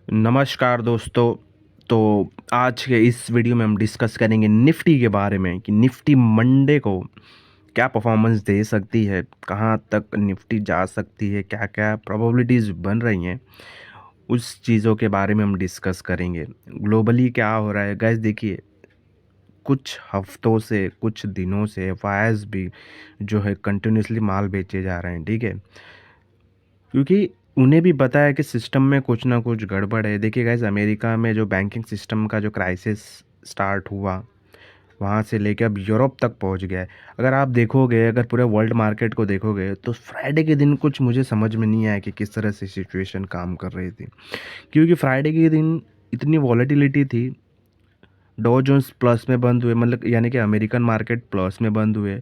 नमस्कार दोस्तों। तो आज के इस वीडियो में हम डिस्कस करेंगे निफ्टी के बारे में कि निफ्टी मंडे को क्या परफॉर्मेंस दे सकती है, कहाँ तक निफ्टी जा सकती है, क्या क्या प्रोबेबिलिटीज़ बन रही हैं, उस चीज़ों के बारे में हम डिस्कस करेंगे। ग्लोबली क्या हो रहा है गाइस, देखिए कुछ हफ्तों से कुछ दिनों से एफआईआईज़ भी जो है कंटिन्यूसली माल बेचे जा रहे हैं, ठीक है, क्योंकि उन्हें भी पता है कि सिस्टम में कुछ ना कुछ गड़बड़ है। देखिए गाइस, अमेरिका में जो बैंकिंग सिस्टम का जो क्राइसिस स्टार्ट हुआ, वहाँ से लेके अब यूरोप तक पहुँच गया है। अगर आप देखोगे, अगर पूरे वर्ल्ड मार्केट को देखोगे, तो फ्राइडे के दिन कुछ मुझे समझ में नहीं आया कि किस तरह से सिचुएशन काम कर रही थी, क्योंकि फ्राइडे के दिन इतनी वॉलेटिलिटी थी। डॉ जोन्स प्लस में बंद हुए, मतलब यानी कि अमेरिकन मार्केट प्लस में बंद हुए।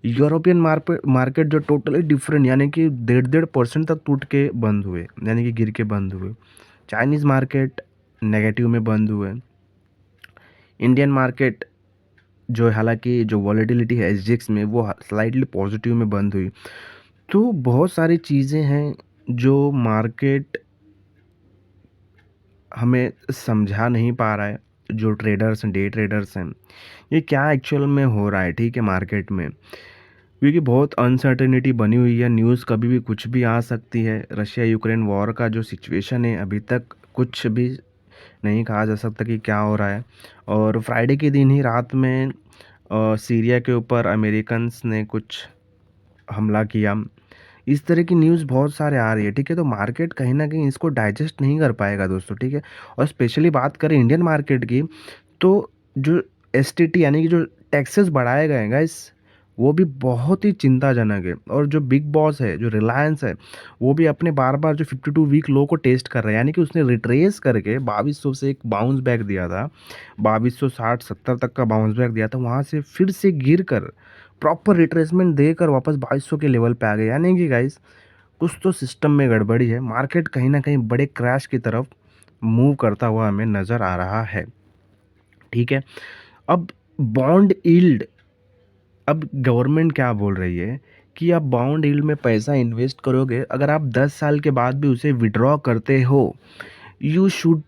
यूरोपियन मार्केट जो टोटली डिफरेंट, यानी कि 1.5% तक टूट के बंद हुए, यानी कि गिर के बंद हुए। चाइनीज़ मार्केट नेगेटिव में बंद हुए। इंडियन मार्केट जो हालांकि जो वॉलेटिलिटी है एसजीएक्स में, वो स्लाइटली पॉजिटिव में बंद हुई। तो बहुत सारी चीज़ें हैं जो मार्केट हमें समझा नहीं पा रहा है। जो ट्रेडर्स हैं, डे ट्रेडर्स हैं, ये क्या एक्चुअल में हो रहा है, ठीक है, मार्केट में, क्योंकि बहुत अनसर्टेनिटी बनी हुई है। न्यूज़ कभी भी कुछ भी आ सकती है। रशिया यूक्रेन वॉर का जो सिचुएशन है, अभी तक कुछ भी नहीं कहा जा सकता कि क्या हो रहा है। और फ्राइडे के दिन ही रात में सीरिया के ऊपर अमेरिकन्स ने कुछ हमला किया। इस तरह की न्यूज़ बहुत सारे आ रही है, ठीक है। तो मार्केट कहीं ना कहीं इसको डाइजेस्ट नहीं कर पाएगा दोस्तों, ठीक है। और स्पेशली बात करें इंडियन मार्केट की, तो जो एसटीटी यानी कि जो टैक्सेस बढ़ाए गए हैं गाइस, वो भी बहुत ही चिंताजनक है। और जो बिग बॉस है, जो रिलायंस है, वो भी अपने बार बार जो 52 वीक लो को टेस्ट कर रहा है, यानी कि उसने रिट्रेस करके 2200 से एक बाउंस बैक दिया था, 2260-70 तक का बाउंस बैक दिया था, वहाँ से फिर से गिर कर प्रॉपर रिट्रेसमेंट देकर वापस 2200 के लेवल पे आ गए। यानी कि गाइस, कुछ तो सिस्टम में गड़बड़ी है। मार्केट कहीं ना कहीं बड़े क्रैश की तरफ मूव करता हुआ हमें नज़र आ रहा है, ठीक है। अब बॉन्ड यील्ड, अब गवर्नमेंट क्या बोल रही है कि आप बॉन्ड यील्ड में पैसा इन्वेस्ट करोगे, अगर आप 10 साल के बाद भी उसे विड्रॉ करते हो, यू शुड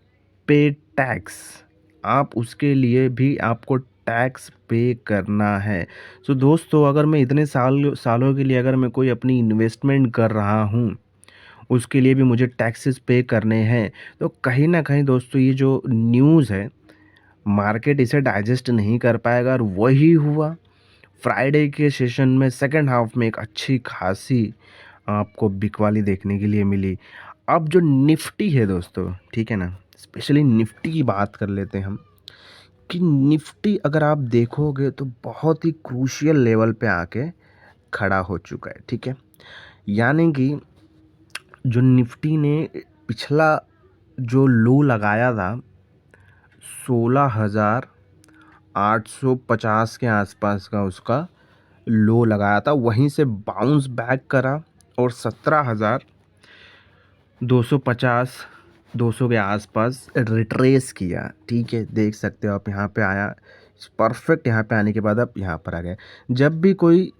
पे टैक्स। आप उसके लिए भी आपको टैक्स पे करना है। सो दोस्तों, अगर मैं इतने सालों के लिए अगर मैं कोई अपनी इन्वेस्टमेंट कर रहा हूँ, उसके लिए भी मुझे टैक्सेस पे करने हैं, तो कहीं ना कहीं दोस्तों ये जो न्यूज़ है, मार्केट इसे डाइजेस्ट नहीं कर पाएगा। और वही हुआ फ्राइडे के सेशन में। सेकंड हाफ में एक अच्छी खासी आपको बिकवाली देखने के लिए मिली। अब जो निफ्टी है दोस्तों, ठीक है ना, स्पेशली निफ्टी की बात कर लेते हैं हम, कि निफ्टी अगर आप देखोगे तो बहुत ही क्रूशियल लेवल पे आके खड़ा हो चुका है, ठीक है। यानी कि जो निफ्टी ने पिछला जो लो लगाया था, 16,850 के आसपास का उसका लो लगाया था, वहीं से बाउंस बैक करा और 17,250 200 के आसपास रिट्रेस किया, ठीक है। देख सकते हो आप, यहाँ पे आया परफेक्ट। यहाँ पे आने के बाद अब यहाँ पर आ गया। जब भी कोई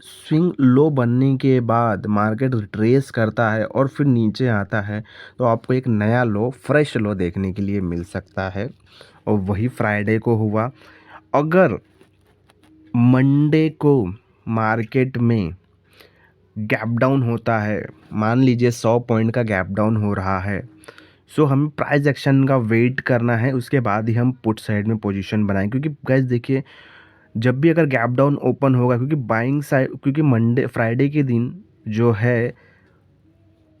स्विंग लो बनने के बाद मार्केट रिट्रेस करता है और फिर नीचे आता है, तो आपको एक नया लो, फ्रेश लो देखने के लिए मिल सकता है। और वही फ्राइडे को हुआ। अगर मंडे को मार्केट में गैप डाउन होता है, मान लीजिए 100 पॉइंट का गैप डाउन हो रहा है, सो हमें प्राइस एक्शन का वेट करना है, उसके बाद ही हम पुट साइड में पोजीशन बनाएं। क्योंकि गाइस देखिए, जब भी अगर गैप डाउन ओपन होगा, क्योंकि बाइंग साइड, क्योंकि मंडे फ्राइडे के दिन जो है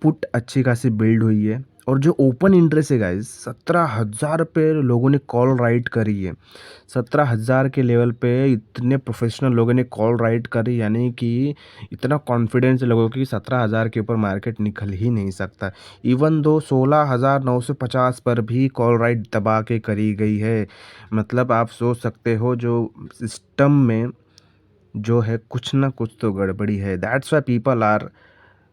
पुट अच्छी खासी बिल्ड हुई है। और जो ओपन इंटरेस्ट है गाइस, 17,000 पे लोगों ने कॉल राइट करी है। 17,000 के लेवल पे इतने प्रोफेशनल लोगों ने कॉल राइट करी, यानी कि इतना कॉन्फिडेंस है लोगों की, 17,000 के ऊपर मार्केट निकल ही नहीं सकता। इवन दो 16,950 पर भी कॉल राइट दबा के करी गई है। मतलब आप सोच सकते हो, जो सिस्टम में जो है कुछ ना कुछ तो गड़बड़ी है। That's why people are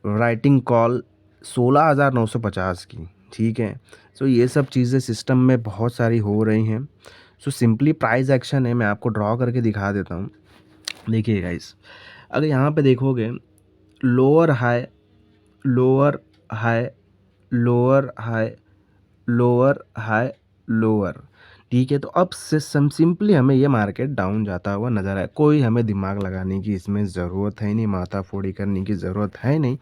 writing call 16,950 की, ठीक है। सो ये सब चीज़ें सिस्टम में बहुत सारी हो रही हैं। सो सिंपली प्राइस एक्शन है, मैं आपको ड्रॉ करके दिखा देता हूँ। देखिए गाइस, अगर यहाँ पे देखोगे, lower high, lower high, lower high, lower high lower, ठीक है। तो अब से सिंपली हमें ये मार्केट डाउन जाता हुआ नज़र आया, कोई हमें दिमाग लगाने की इसमें ज़रूरत है नहीं, माथा फोड़ी करने की ज़रूरत है नहीं,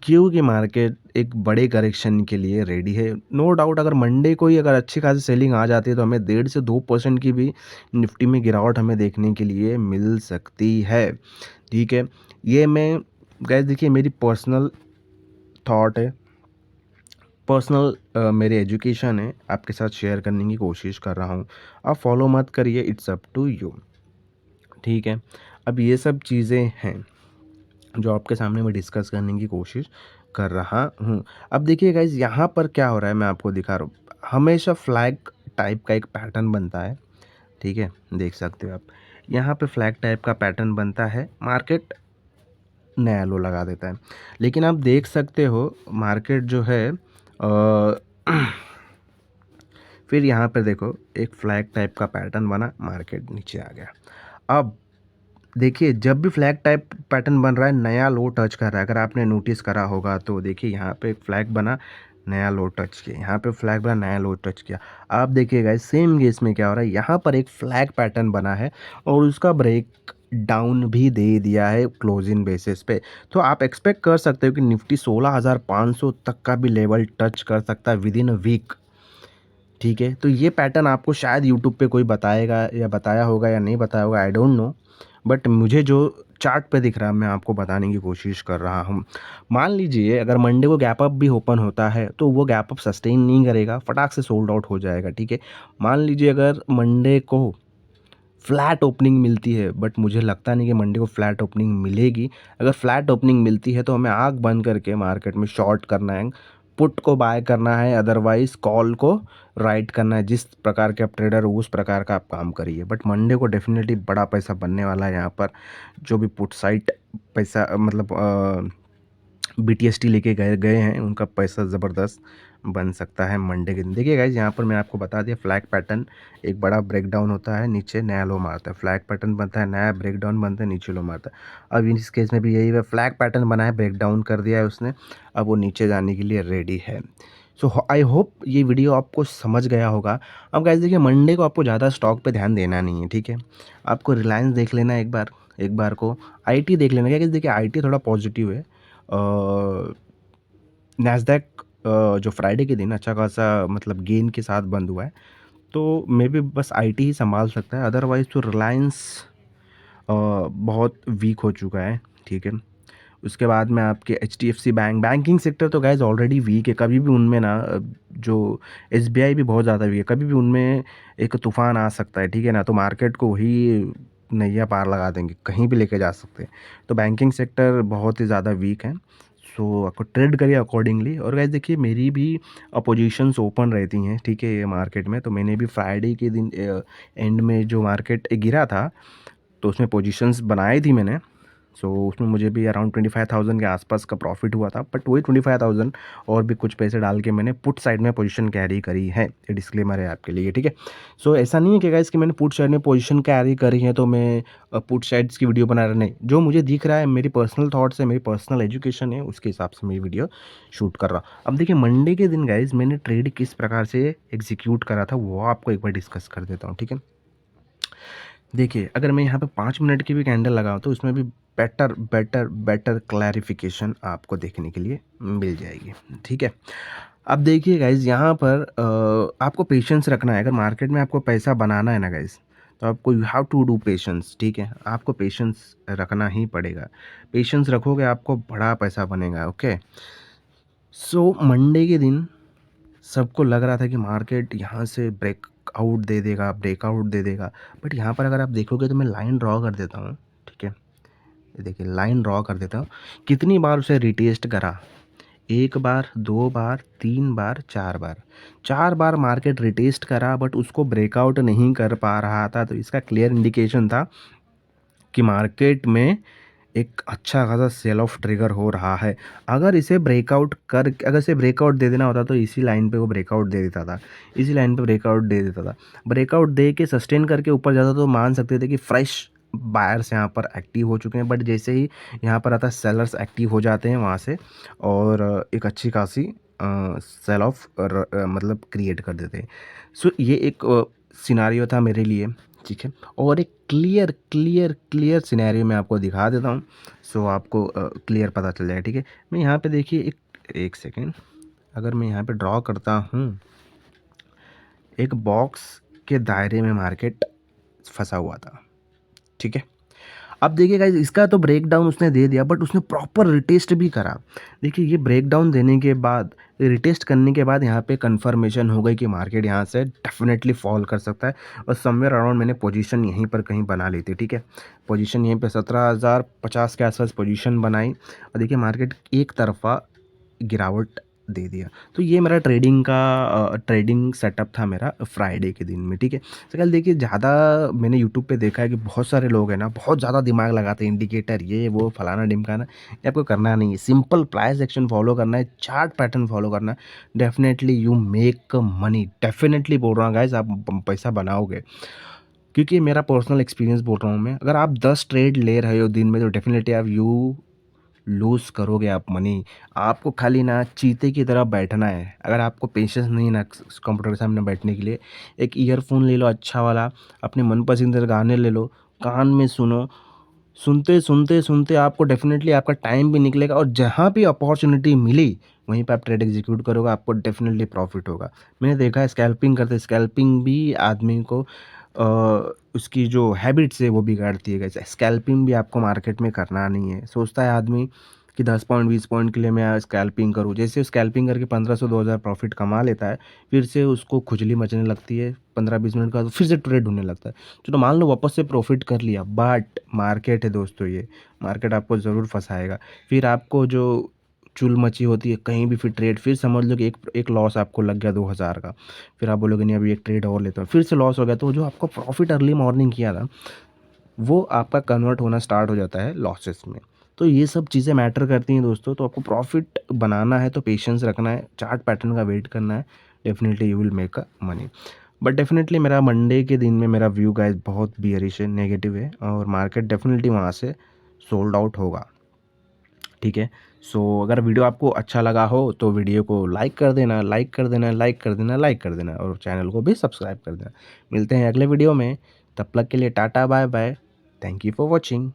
क्योंकि मार्केट एक बड़े करेक्शन के लिए रेडी है। नो डाउट अगर मंडे को ही अगर अच्छी खासी सेलिंग आ जाती है तो हमें 1.5 से 2% की भी निफ्टी में गिरावट हमें देखने के लिए मिल सकती है, ठीक है। ये मैं गाइस देखिए मेरी पर्सनल थॉट है, पर्सनल मेरी एजुकेशन है, आपके साथ शेयर करने की कोशिश कर रहा हूँ। आप फॉलो मत करिए, इट्स अप टू यू, ठीक है। अब ये सब चीज़ें हैं जो आपके सामने मैं डिस्कस करने की कोशिश कर रहा हूँ। अब देखिए गाइज़ यहाँ पर क्या हो रहा है मैं आपको दिखा रहा हूँ। हमेशा फ्लैग टाइप का एक पैटर्न बनता है, ठीक है, देख सकते हो आप। यहाँ पे फ्लैग टाइप का पैटर्न बनता है, मार्केट नया लो लगा देता है। लेकिन आप देख सकते हो मार्केट जो है फिर यहाँ पे देखो एक फ्लैग टाइप का पैटर्न बना, मार्केट नीचे आ गया। अब देखिए जब भी फ्लैग टाइप पैटर्न बन रहा है नया लो टच कर रहा है, अगर आपने नोटिस करा होगा तो देखिए यहाँ पे एक फ्लैग बना, नया लो टच किया, यहाँ पे फ्लैग बना, नया लो टच किया। आप देखिएगा सेम केस में क्या हो रहा है, यहाँ पर एक फ्लैग पैटर्न बना है और उसका ब्रेक डाउन भी दे दिया है क्लोजिंग बेसिस पे। तो आप एक्सपेक्ट कर सकते हो कि निफ्टी 16,500 तक का भी लेवल टच कर सकता है विद इन अ वीक, ठीक है। तो ये पैटर्न आपको शायद यूट्यूब पे कोई बताएगा या बताया होगा या नहीं बताया होगा, आई डोंट नो, बट मुझे जो चार्ट पे दिख रहा है मैं आपको बताने की कोशिश कर रहा हूँ। मान लीजिए अगर मंडे को गैप अप भी ओपन होता है तो वो गैप अप सस्टेन नहीं करेगा, फटाक से सोल्ड आउट हो जाएगा, ठीक है। मान लीजिए अगर मंडे को फ्लैट ओपनिंग मिलती है, बट मुझे लगता नहीं कि मंडे को फ्लैट ओपनिंग मिलेगी। अगर फ्लैट ओपनिंग मिलती है तो हमें आंख बंद करके मार्केट में शॉर्ट करना है, पुट को बाय करना है, अदरवाइज कॉल को राइट करना है। जिस प्रकार के आप ट्रेडर हो उस प्रकार का आप काम करिए, बट मंडे को डेफिनेटली बड़ा पैसा बनने वाला है यहाँ पर। जो भी पुट साइड पैसा मतलब बीटीएसटी लेके गए गए हैं उनका पैसा ज़बरदस्त बन सकता है मंडे के दिन। देखिए गाइज यहाँ पर मैं आपको बता दिया, फ्लैग पैटर्न एक बड़ा ब्रेकडाउन होता है, नीचे नया लो मारता है, फ्लैग पैटर्न बनता है, नया ब्रेकडाउन बनता है, नीचे लो मारता है। अब इस केस में भी यही है, फ्लैग पैटर्न बना है, ब्रेकडाउन कर दिया है उसने, अब वो नीचे जाने के लिए रेडी है। सो आई होप ये वीडियो आपको समझ गया होगा। अब गाइज देखिए मंडे को आपको ज़्यादा स्टॉक पे ध्यान देना नहीं है, ठीक है। आपको रिलायंस देख लेना एक बार को आईटी देख लेना, क्या देखिए आईटी थोड़ा पॉजिटिव है। नैस्डैक जो फ्राइडे के दिन अच्छा खासा मतलब गेन के साथ बंद हुआ है, तो मे बी बस आईटी ही संभाल सकता है, अदरवाइज़ तो रिलायंस बहुत वीक हो चुका है, ठीक है। उसके बाद में आपके एचडीएफसी बैंक, बैंकिंग सेक्टर तो गाइज ऑलरेडी वीक है। कभी भी उनमें ना जो एसबीआई भी बहुत ज़्यादा वीक है, कभी भी उनमें एक तूफान आ सकता है, ठीक है ना। तो मार्केट को वही नैया पार लगा देंगे, कहीं भी लेके जा सकते हैं। तो बैंकिंग सेक्टर बहुत ही ज़्यादा वीक है, सो आपको ट्रेड करिए अकॉर्डिंगली। और गाइज देखिए मेरी भी अपोजिशंस ओपन रहती हैं, ठीक है, ये मार्केट में। तो मैंने भी फ्राइडे के दिन एंड में जो मार्केट गिरा था तो उसमें पोजीशंस बनाई थी मैंने। सो उसमें मुझे भी अराउंड 25,000 के आसपास का प्रॉफिट हुआ था, बट वही 25,000 और भी कुछ पैसे डाल के मैंने पुट साइड में पोजीशन कैरी करी है। ये डिस्क्लेमर है आपके लिए, ठीक है। सो ऐसा नहीं है कि गाइस कि मैंने पुट साइड में पोजीशन कैरी करी है तो मैं पुट साइड्स की वीडियो बना रहा, नहीं। जो मुझे दिख रहा है मेरी पर्सनल थॉट्स है, मेरी पर्सनल एजुकेशन है, उसके हिसाब से मैं ये वीडियो शूट कर रहा हूँ। अब देखिए मंडे के दिन गाइज मैंने ट्रेड किस प्रकार से एग्जीक्यूट करा था वो आपको एक बार डिस्कस कर देता हूँ, ठीक है। देखिए अगर मैं यहाँ पे 5 मिनट की भी कैंडल लगाऊँ तो उसमें भी बेटर बेटर बेटर क्लैरिफिकेशन आपको देखने के लिए मिल जाएगी, ठीक है। अब देखिए गाइज़ यहाँ पर आपको पेशेंस रखना है। अगर मार्केट में आपको पैसा बनाना है ना गाइज़, तो आपको you have to do patience, ठीक है। आपको पेशेंस रखना ही पड़ेगा, पेशेंस रखोगे आपको बड़ा पैसा बनेगा, ओके। सो मंडे के दिन सबको लग रहा था कि मार्केट यहाँ से ब्रेकआउट दे देगा, ब्रेकआउट दे देगा, बट यहाँ पर अगर आप देखोगे तो मैं लाइन ड्रॉ कर देता हूँ, ठीक है। ये देखिए लाइन ड्रॉ कर देता हूँ, कितनी बार उसे रिटेस्ट करा, 1 बार, 2 बार, 3 बार, 4 बार, 4 बार मार्केट रिटेस्ट करा, बट उसको ब्रेकआउट नहीं कर पा रहा था। तो इसका क्लियर इंडिकेशन था कि मार्केट में एक अच्छा खासा सेल ऑफ ट्रिगर हो रहा है। अगर इसे ब्रेकआउट दे देना होता तो इसी लाइन पे वो ब्रेकआउट दे देता था, इसी लाइन पे ब्रेकआउट दे देता था। ब्रेकआउट दे के सस्टेन करके ऊपर जाता तो मान सकते थे कि फ्रेश बायर्स यहाँ पर एक्टिव हो चुके हैं, बट जैसे ही यहाँ पर आता है सेलर्स एक्टिव हो जाते हैं वहाँ से, और एक अच्छी खासी सेल ऑफ मतलब क्रिएट कर देते हैं। सो ये एक सिनेरियो था मेरे लिए, ठीक है। और एक क्लियर सिनेरियो मैं आपको दिखा देता हूँ, सो आपको क्लियर पता चल जाएगा, ठीक है। मैं यहाँ पे देखिए एक सेकेंड, अगर मैं यहाँ पे ड्रॉ करता हूँ, एक बॉक्स के दायरे में मार्केट फंसा हुआ था, ठीक है। अब देखिए गाइस, इसका तो ब्रेक डाउन उसने दे दिया, बट उसने प्रॉपर रिटेस्ट भी करा। देखिए ये ब्रेक डाउन देने के बाद, रिटेस्ट करने के बाद यहाँ पे कंफर्मेशन हो गई कि मार्केट यहाँ से डेफिनेटली फॉल कर सकता है, और समवेयर अराउंड मैंने पोजीशन यहीं पर कहीं बना ली थी, ठीक है। पोजीशन यहीं पे 17,050 के आसपास पोजीशन बनाई, और देखिए मार्केट एक तरफा गिरावट दे दिया। तो ये मेरा ट्रेडिंग सेटअप था मेरा फ्राइडे के दिन में, ठीक है। तो कल देखिए, ज़्यादा मैंने यूट्यूब पे देखा है कि बहुत सारे लोग हैं ना, बहुत ज़्यादा दिमाग लगाते हैं, इंडिकेटर ये वो फलाना ढिमकाना, ये आपको करना नहीं है। सिंपल प्राइस एक्शन फॉलो करना है, चार्ट पैटर्न फॉलो करना है, definitely you make money. Definitely बोल रहा हूँ गाइज, आप पैसा बनाओगे, क्योंकि मेरा पर्सनल एक्सपीरियंस बोल रहा हूँ मैं। अगर आप 10 ट्रेड ले रहे हो दिन में, तो डेफिनेटली आप यू लूज़ करोगे आप मनी। आपको खाली ना चीते की तरह बैठना है। अगर आपको पेशेंस नहीं ना कंप्यूटर के सामने बैठने के लिए, एक ईयरफोन ले लो अच्छा वाला, अपने मनपसंद गाने ले लो, कान में सुनो, सुनते आपको डेफिनेटली आपका टाइम भी निकलेगा, और जहाँ भी अपॉर्चुनिटी मिली वहीं पे आप ट्रेड एग्जीक्यूट करोगे, आपको डेफिनेटली प्रॉफिट होगा। मैंने देखा है स्कैल्पिंग करते, स्कैल्पिंग भी आदमी को उसकी जो हैबिट्स है वो बिगाड़ती है। कैसे स्कैल्पिंग भी आपको मार्केट में करना नहीं है। सोचता है आदमी कि 10 पॉइंट 20 पॉइंट के लिए मैं स्कैल्पिंग करूँ, जैसे स्कैल्पिंग करके 1500-2000 प्रॉफिट कमा लेता है, फिर से उसको खुजली मचने लगती है 15-20 मिनट का, तो फिर से ट्रेड होने लगता है। चलो मान लो वापस से प्रॉफिट कर लिया, बट मार्केट है दोस्तों, ये मार्केट आपको ज़रूर फंसाएगा। फिर आपको जो चुल मची होती है कहीं भी, फिर ट्रेड, फिर समझ लो कि एक एक लॉस आपको लग गया 2000 का, फिर आप बोलोगे नहीं अभी एक ट्रेड और लेता हूँ, फिर से लॉस हो गया, तो जो आपको प्रॉफिट अर्ली मॉर्निंग किया था, वो आपका कन्वर्ट होना स्टार्ट हो जाता है लॉसेस में। तो ये सब चीज़ें मैटर करती हैं दोस्तों। तो आपको प्रॉफिट बनाना है तो पेशेंस रखना है, चार्ट पैटर्न का वेट करना है, definitely you will make a money. But definitely मेरा मंडे के दिन में मेरा व्यू गाइस बहुत बियरिश है, नेगेटिव है, और मार्केट डेफिनेटली वहाँ से सोल्ड आउट होगा, ठीक है। सो अगर वीडियो आपको अच्छा लगा हो तो वीडियो को लाइक कर देना, लाइक कर देना, लाइक कर देना, लाइक कर देना, और चैनल को भी सब्सक्राइब कर देना। मिलते हैं अगले वीडियो में, तब तक के लिए tata bye bye, thank you for watching.